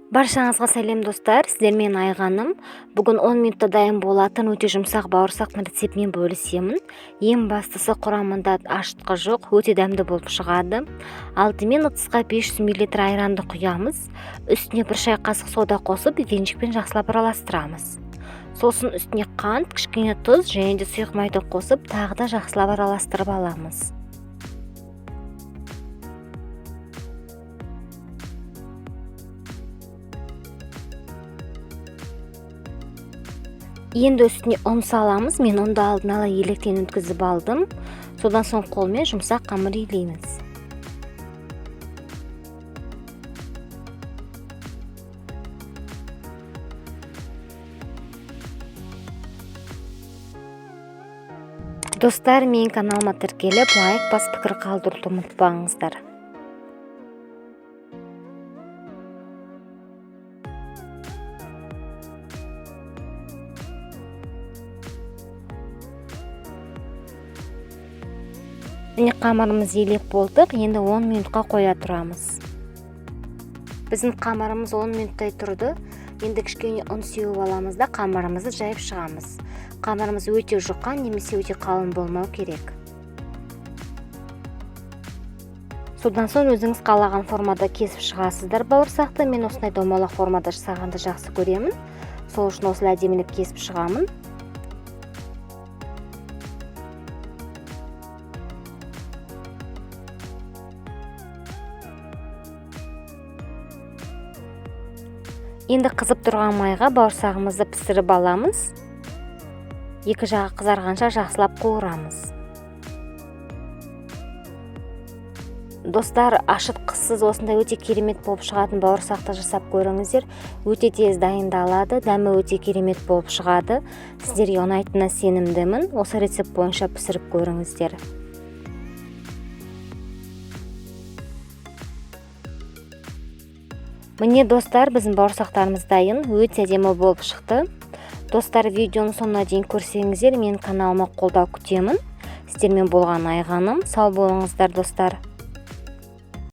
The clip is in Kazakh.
Баршаңызға сәлем достар, сіздермен Айғаным. Бүгін 10 минутта дайын болатын өте жұмсақ бауырсақтың рецептімен бөлісемін. Ең бастысы құрамында ашытқы жоқ, өте дәмді болып шығады. Алдымен ыдысқа 500 мл айранды құямыз. Үстіне 1 шай қасық сода қосып, венчикпен жақсылап араластырамыз. Сосын үстіне қант, кішкене тұз және де сұйық майды қосып, тағы да жақсылап араластырып аламыз. Енді үстіне ұн саламыз. Мен ұнды алдын ала електен өткізіп алдым. Содан соң қолмен жұмсақ қамыр илейміз. Достар, менің каналыма тіркеліп, лайк басып пікір қалдыруды ұмытпаңыздар. Міне қамырымыз елеп болдық. Енді 10 минутқа қоя тұрамыз. Біздің қамырымыз 10 минуттай тұрды. Енді кішкене ұн сеуіп аламыз да қамырымызды жайып шығамыз. Қамырымыз өте жұқа немесе өте қалың болмау керек. Содан соң өзіңіз қалаған формада кесіп шығасыздар бауырсақты. Мен осындай домалақ формада жасағанды жақсы көремін. Сол үшін осылай әдемілеп кесіп шығамын. Енді қызып тұрған майға бауырсағымызды пісіріп аламыз. Екі жағы қызарғанша жақсылап қуырамыз. Достар, ашытқысыз осындай өте керемет болып шығатын бауырсақты жасап көріңіздер. Өте тез дайындалады, дәмі өте керемет болып шығады. Сіздерге ұнайтынына сенімдімін. Осы рецепт бойынша пісіріп көріңіздер. Міне достар, біздің бауырсақтарымыз дайын, өте әдемі болып шықты. Достар, видеоны соңына дейін көрсеңіздер, мен каналыма қолдау күтемін. Сіздермен болған Айғаным. Сау болыңыздар достар.